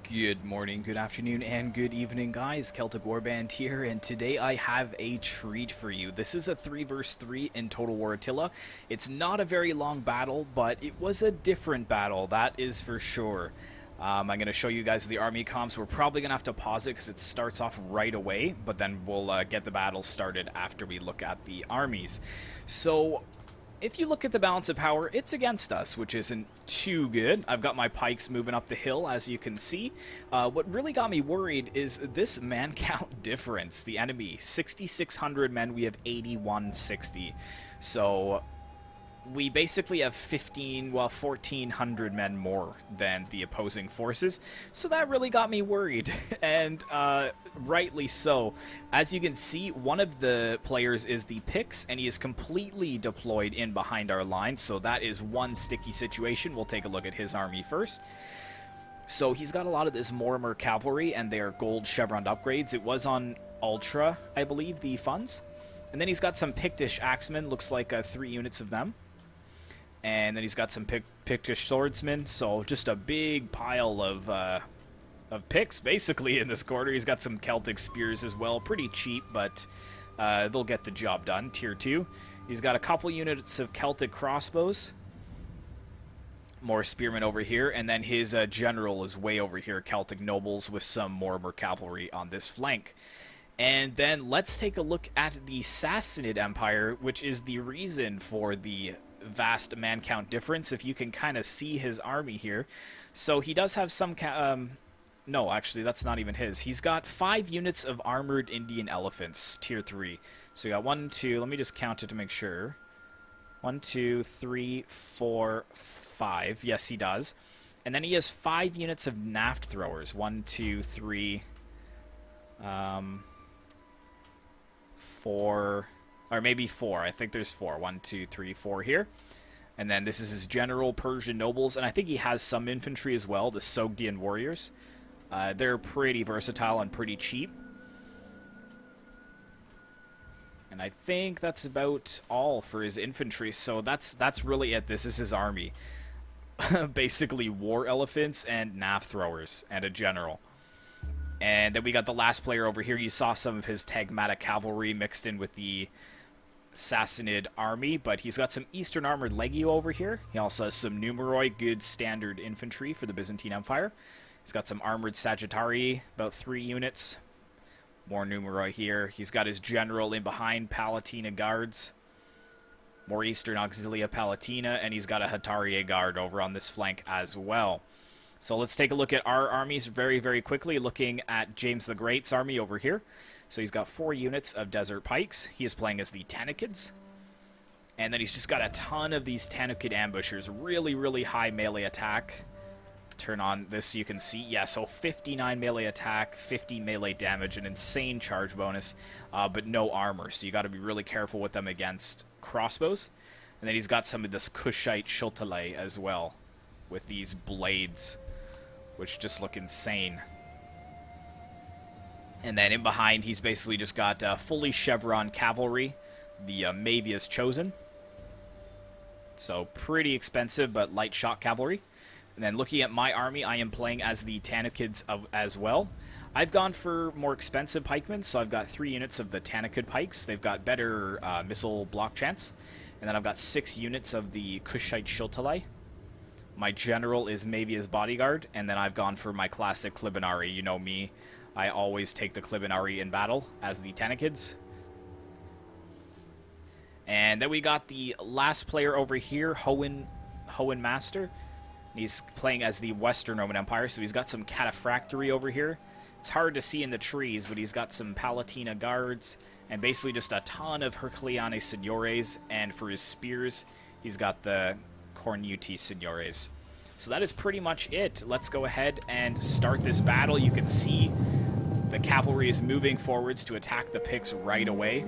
Good morning, good afternoon, and good evening, guys. Celtic Warband here, and today I have a treat for you. This is a 3 vs 3 in Total War Attila. It's not a very long battle, but it was a different battle, that is for sure. I'm going to show you guys the army comps. We're probably going to have to pause it because it starts off right away, but then we'll get the battle started after we look at the armies. So, if you look at the balance of power, it's against us, which isn't too good. I've got my pikes moving up the hill, as you can see. What really got me worried is this man count difference. The enemy, 6,600 men, we have 8,160. So we basically have 1,400 men more than the opposing forces, so that really got me worried, and rightly so. As you can see, one of the players is the Picts, and he is completely deployed in behind our line, so that is one sticky situation. We'll take a look at his army first. So he's got a lot of this Mortimer cavalry, and their gold chevron upgrades. It was on Ultra, I believe, the funds. And then he's got some Pictish axemen, looks like 3 units of them. And then he's got some Pictish swordsmen, so just a big pile of Picts, basically, in this quarter. He's got some Celtic spears as well, pretty cheap, but they'll get the job done, tier 2. He's got a couple units of Celtic crossbows, more spearmen over here, and then his general is way over here, Celtic nobles, with some Mortimer cavalry on this flank. And then let's take a look at the Sassanid Empire, which is the reason for the vast man count difference, if you can kind of see his army here. So he does have some no, actually that's not even his. He's got 5 units of armored Indian elephants, tier 3. So we got 1, 2, let me just count it to make sure. 1, 2, 3, 4, 5. Yes, he does. And then he has 5 units of Naft Throwers. 1, 2, 3, 4, or maybe 4. I think there's 4. 1, 2, 3, 4 here. And then this is his general, Persian nobles. And I think he has some infantry as well, the Sogdian warriors. They're pretty versatile and pretty cheap. And I think that's about all for his infantry. So that's really it. This is his army. Basically war elephants and Naft Throwers and a general. And then we got the last player over here. You saw some of his Tagmatic cavalry mixed in with the Sassanid army, but he's got some Eastern Armored Legio over here. He also has some Numeroi, good standard infantry for the Byzantine Empire. He's got some Armored Sagittarii, about 3 units. More Numeroi here. He's got his general in behind, Palatina Guards. More Eastern Auxilia Palatina, and he's got a Hetaria Guard over on this flank as well. So let's take a look at our armies very, very quickly, looking at James the Great's army over here. So he's got 4 units of Desert Pikes. He is playing as the Tanukhids. And then he's just got a ton of these Tanukhid ambushers. Really, really high melee attack. Turn on this so you can see. Yeah, so 59 melee attack, 50 melee damage, an insane charge bonus, but no armor. So you got to be really careful with them against crossbows. And then he's got some of this Kushite Shultale as well, with these blades, which just look insane. And then in behind, he's basically just got fully chevron cavalry, the Mavia's Chosen. So pretty expensive, but light shot cavalry. And then looking at my army, I am playing as the Tanukhids as well. I've gone for more expensive pikemen, so I've got 3 units of the Tanukhid pikes. They've got better missile block chance. And then I've got 6 units of the Kushite Shultale. My general is Mavia's bodyguard, and then I've gone for my classic Clibinarii. You know me, I always take the Clibinarii in battle as the Tanukhids. And then we got the last player over here, Hohen Master. He's playing as the Western Roman Empire, so he's got some Cataphractory over here. It's hard to see in the trees, but he's got some Palatina Guards, and basically just a ton of Herculeane Signores, and for his spears, he's got the Cornuti Signores. So that is pretty much it. Let's go ahead and start this battle. You can see the cavalry is moving forwards to attack the Picts right away.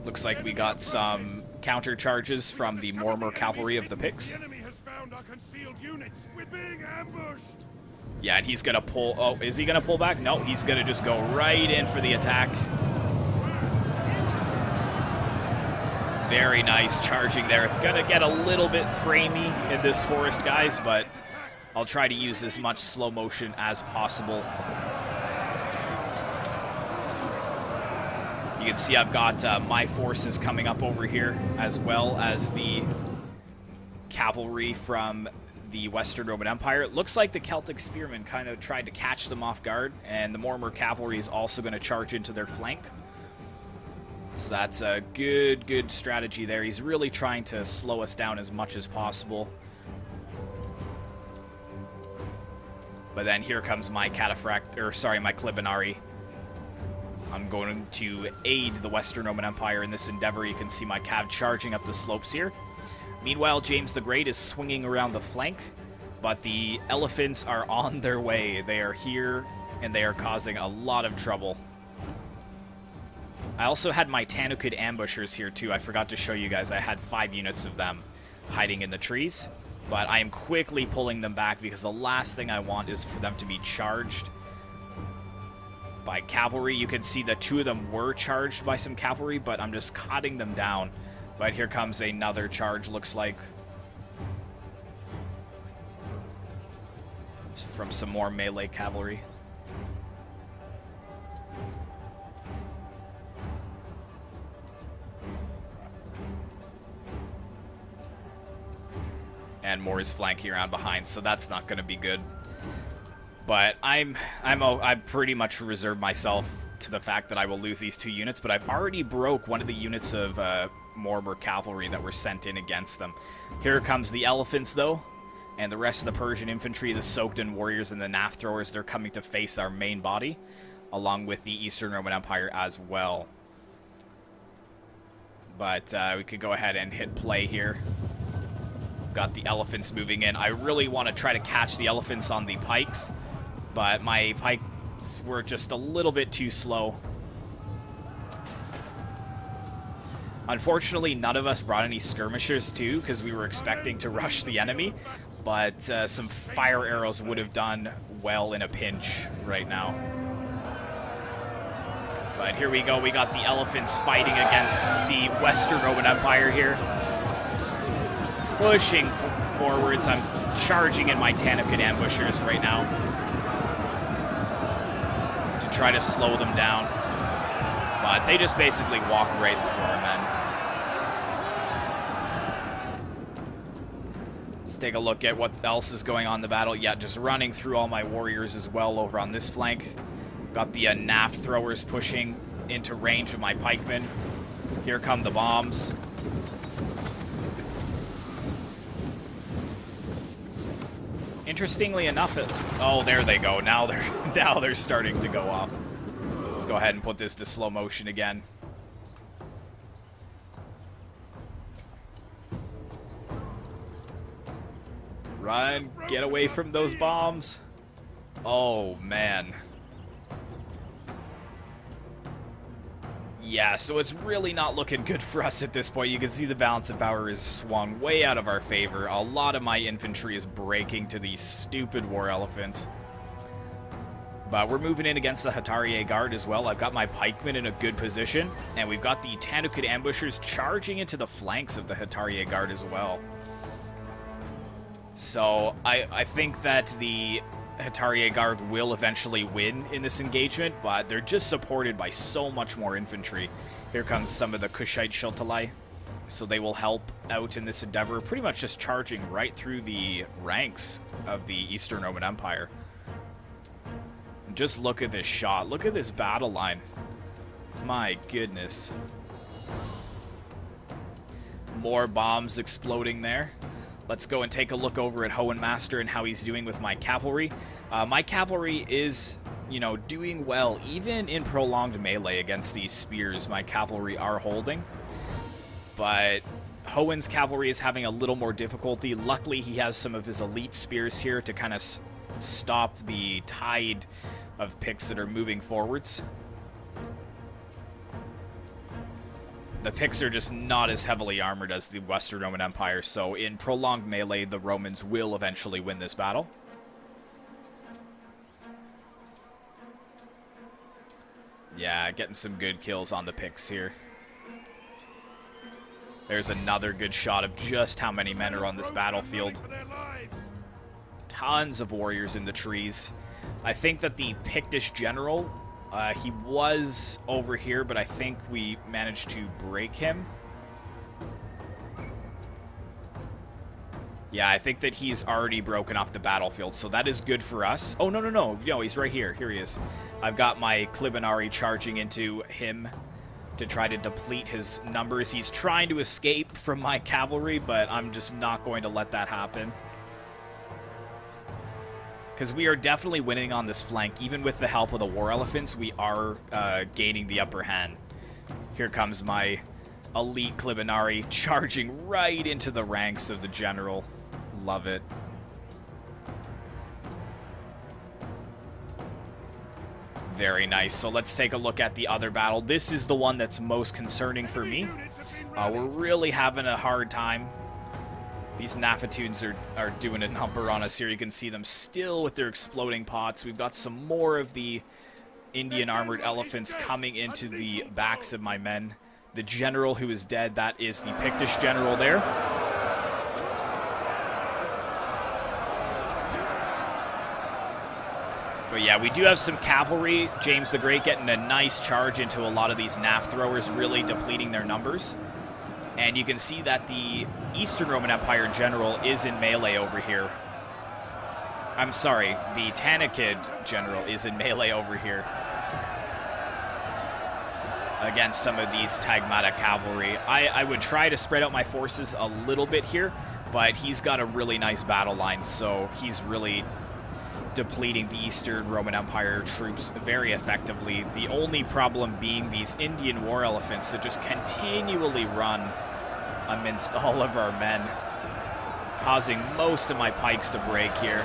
Looks like we got some counter charges from the Mortimer cavalry of the Picts. Yeah, and he's gonna pull. Oh, is he gonna pull back? No, he's gonna just go right in for the attack. Very nice charging there. It's going to get a little bit framey in this forest, guys, but I'll try to use as much slow motion as possible. You can see I've got my forces coming up over here, as well as the cavalry from the Western Roman Empire. It looks like the Celtic spearmen kind of tried to catch them off guard, and the Mortimer cavalry is also going to charge into their flank. So that's a good strategy there. He's really trying to slow us down as much as possible. But then here comes my my Clibinarii. I'm going to aid the Western Roman Empire in this endeavor. You can see my cav charging up the slopes here. Meanwhile, James the Great is swinging around the flank, but the elephants are on their way. They are here, and they are causing a lot of trouble. I also had my Tanukhid ambushers here, too. I forgot to show you guys. I had 5 units of them hiding in the trees, but I am quickly pulling them back because the last thing I want is for them to be charged by cavalry. You can see that 2 of them were charged by some cavalry, but I'm just cutting them down. But here comes another charge, looks like, from some more melee cavalry. And more is flanking around behind, so that's not going to be good. But I pretty much reserved myself to the fact that I will lose these 2 units, but I've already broke one of the units of Mortimer cavalry that were sent in against them. Here comes the elephants, though, and the rest of the Persian infantry, the soaked-in warriors and the Naft Throwers. They're coming to face our main body, along with the Eastern Roman Empire as well. But we could go ahead and hit play here. Got the elephants moving in. I really want to try to catch the elephants on the pikes, but my pikes were just a little bit too slow. Unfortunately, none of us brought any skirmishers, too, because we were expecting to rush the enemy, but some fire arrows would have done well in a pinch right now. But here we go. We got the elephants fighting against the Western Roman Empire here. Pushing forwards. I'm charging in my Tanukhid ambushers right now to try to slow them down. But they just basically walk right through our men. Let's take a look at what else is going on in the battle. Yeah, just running through all my warriors as well over on this flank. Got the Naft Throwers pushing into range of my pikemen. Here come the bombs. Interestingly enough, oh, there they go. Now they're starting to go off. Let's go ahead and put this to slow motion again. Run, get away from those bombs. Oh, man. Yeah, so it's really not looking good for us at this point. You can see the balance of power is swung way out of our favor. A lot of my infantry is breaking to these stupid war elephants. But we're moving in against the Hetarii Guard as well. I've got my pikemen in a good position, and we've got the Tanukhid ambushers charging into the flanks of the Hetarii Guard as well. So I think that the Hetarii Guard will eventually win in this engagement, but they're just supported by so much more infantry. Here comes some of the Kushite Shiltalai, so they will help out in this endeavor, pretty much just charging right through the ranks of the Eastern Roman Empire. And just look at this shot. Look at this battle line. My goodness. More bombs exploding there. Let's go and take a look over at Hohenmaster and how he's doing with my cavalry. My cavalry is, doing well. Even in prolonged melee against these spears, my cavalry are holding. But Hohen's cavalry is having a little more difficulty. Luckily, he has some of his elite spears here to kind of stop the tide of Picts that are moving forwards. The Picts are just not as heavily armored as the Western Roman Empire, so in prolonged melee, the Romans will eventually win this battle. Yeah, getting some good kills on the Picts here. There's another good shot of just how many men are on this battlefield. Tons of warriors in the trees. I think that the Pictish general, he was over here, but I think we managed to break him. Yeah, I think that he's already broken off the battlefield, so that is good for us. Oh, no, no, no. No, he's right here. Here he is. I've got my Clibinarii charging into him to try to deplete his numbers. He's trying to escape from my cavalry, but I'm just not going to let that happen. Because we are definitely winning on this flank. Even with the help of the war elephants, we are gaining the upper hand. Here comes my elite Clibinarii charging right into the ranks of the general. Love it. Very nice. So let's take a look at the other battle. This is the one that's most concerning for me. We're really having a hard time. These Naft are doing a number on us here. You can see them still with their exploding pots. We've got some more of the Indian armored elephants coming into the backs of my men. The general who is dead, that is the Pictish general there. But yeah, we do have some cavalry. James the Great getting a nice charge into a lot of these Naft Throwers, really depleting their numbers. And you can see that the Eastern Roman Empire general is in melee over here. I'm sorry, the Tanukhid general is in melee over here against some of these Tagmata cavalry. I would try to spread out my forces a little bit here, but he's got a really nice battle line, so he's really depleting the Eastern Roman Empire troops very effectively. The only problem being these Indian war elephants that just continually run amidst all of our men, causing most of my pikes to break here.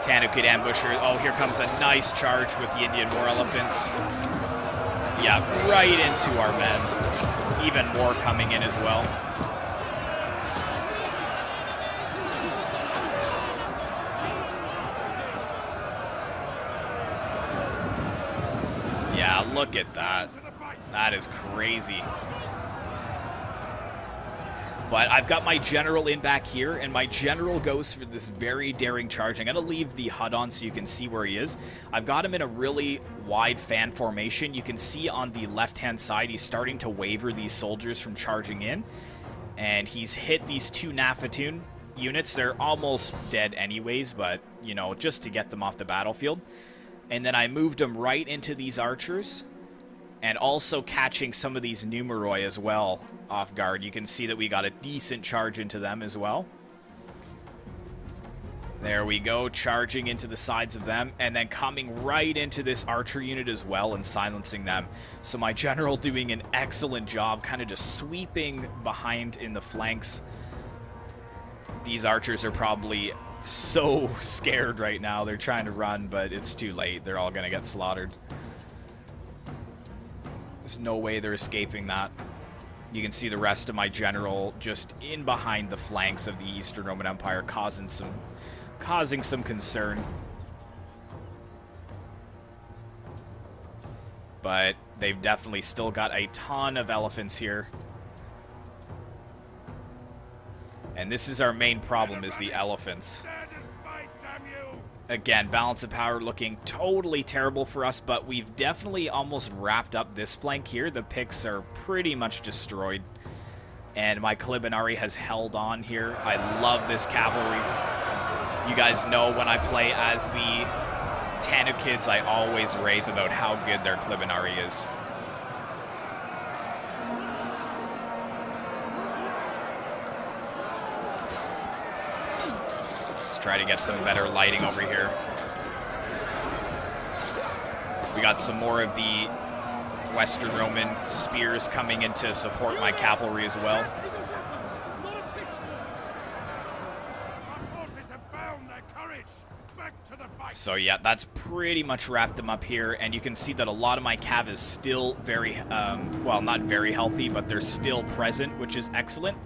Tanukhid ambusher. Oh, here comes a nice charge with the Indian war elephants. Yeah, right into our men. Even more coming in as well. Yeah, look at that. That is crazy. But I've got my general in back here, and my general goes for this very daring charge. I'm going to leave the HUD on so you can see where he is. I've got him in a really wide fan formation. You can see on the left-hand side, he's starting to waver these soldiers from charging in. And he's hit these two Naft units. They're almost dead anyways, but, you know, just to get them off the battlefield. And then I moved him right into these archers, and also catching some of these Numeroi as well off guard. You can see that we got a decent charge into them as well. There we go, charging into the sides of them, and then coming right into this archer unit as well and silencing them. So my general doing an excellent job, kind of just sweeping behind in the flanks. These archers are probably so scared right now. They're trying to run, but it's too late. They're all going to get slaughtered. There's no way they're escaping that. You can see the rest of my general just in behind the flanks of the Eastern Roman Empire, causing some concern. But they've definitely still got a ton of elephants here. And this is our main problem, is the elephants. Again, balance of power looking totally terrible for us, but we've definitely almost wrapped up this flank here. The Picts are pretty much destroyed, and my Clibinarii has held on here. I love this cavalry. You guys know when I play as the Tanukhids, I always rave about how good their Clibinarii is. Try to get some better lighting over here. We got some more of the Western Roman spears coming in to support my cavalry as well. So yeah, that's pretty much wrapped them up here, and you can see that a lot of my cav is still very, well, not very healthy, but they're still present, which is excellent.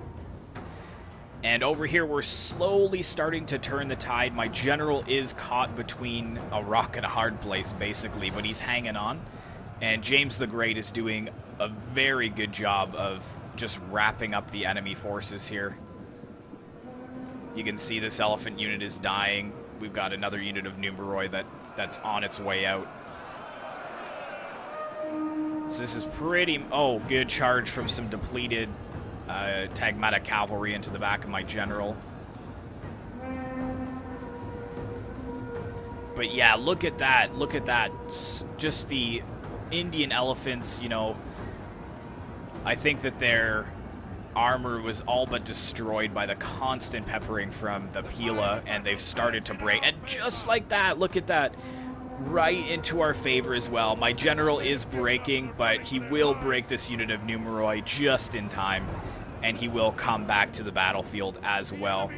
And over here, we're slowly starting to turn the tide. My general is caught between a rock and a hard place, basically, but he's hanging on. And James the Great is doing a very good job of just wrapping up the enemy forces here. You can see this elephant unit is dying. We've got another unit of Numeroi that's on its way out. So this is pretty... Oh, good charge from some depleted Tagmata cavalry into the back of my general. But yeah, look at that. Look at that. Just the Indian elephants, you know. I think that their armor was all but destroyed by the constant peppering from the Pila, and they've started to break. And just like that, look at that. Right into our favor as well. My general is breaking, but he will break this unit of Numeroi just in time, and he will come back to the battlefield as well.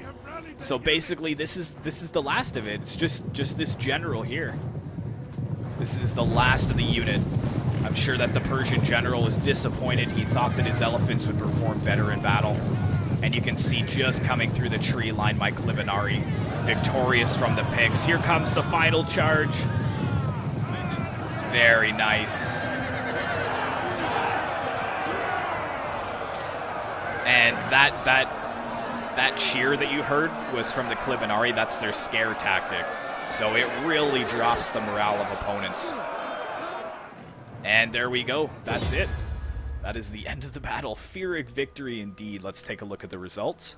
So basically, this is the last of it. It's just this general here. This is the last of the unit. I'm sure that the Persian general is disappointed. He thought that his elephants would perform better in battle. And you can see just coming through the tree line my Clibinarii, victorious from the Picts. Here comes the final charge. Very nice. And that cheer that you heard was from the Clibinarii. That's their scare tactic. So it really drops the morale of opponents. And there we go. That's it. That is the end of the battle. Pyrrhic victory indeed. Let's take a look at the results.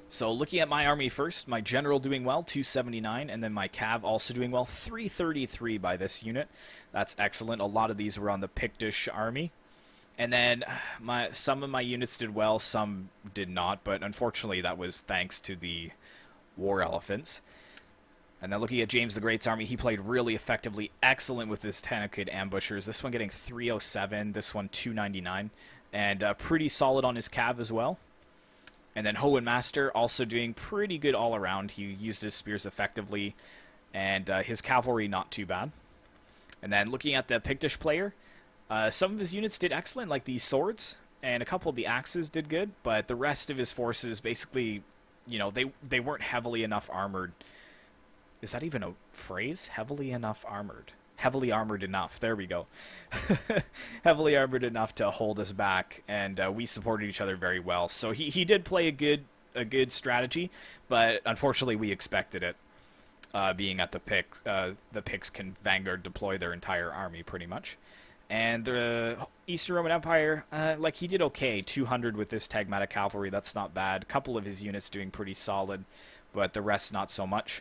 So looking at my army first, my general doing well, 279, and then my cav also doing well, 333 by this unit. That's excellent. A lot of these were on the Pictish army. And then some of my units did well, some did not, but unfortunately that was thanks to the war elephants. And then looking at James the Great's army, he played really effectively, excellent with his Tanukhid ambushers. This one getting 307, this one 299, and pretty solid on his cav as well. And then Hohen Master also doing pretty good all around. He used his spears effectively, and his cavalry not too bad. And then looking at the Pictish player, some of his units did excellent, like these swords, and a couple of the axes did good, but the rest of his forces basically, you know, they weren't heavily enough armored. Is that even a phrase? Heavily enough armored. Heavily armored enough. There we go. Heavily armored enough to hold us back, and we supported each other very well. So he did play a good strategy, but unfortunately we expected it. Being at the Picts can vanguard deploy their entire army pretty much. And the Eastern Roman Empire, like he did okay. 200 with this Tagmata cavalry. That's not bad. A couple of his units doing pretty solid, but the rest not so much.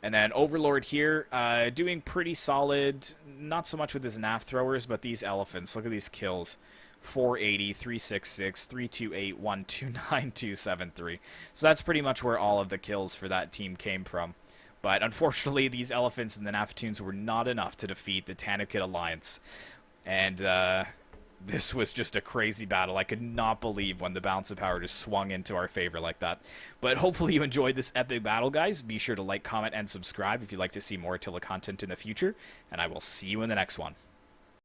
And then Overlord here, doing pretty solid, not so much with his Naft Throwers, but these elephants. Look at these kills. 480, 366, 328, 129, 273. So that's pretty much where all of the kills for that team came from. But unfortunately, these elephants and the Nafttunes were not enough to defeat the Tanukhid alliance. And this was just a crazy battle. I could not believe when the balance of power just swung into our favor like that. But hopefully you enjoyed this epic battle, guys. Be sure to like, comment, and subscribe if you'd like to see more Attila content in the future. And I will see you in the next one.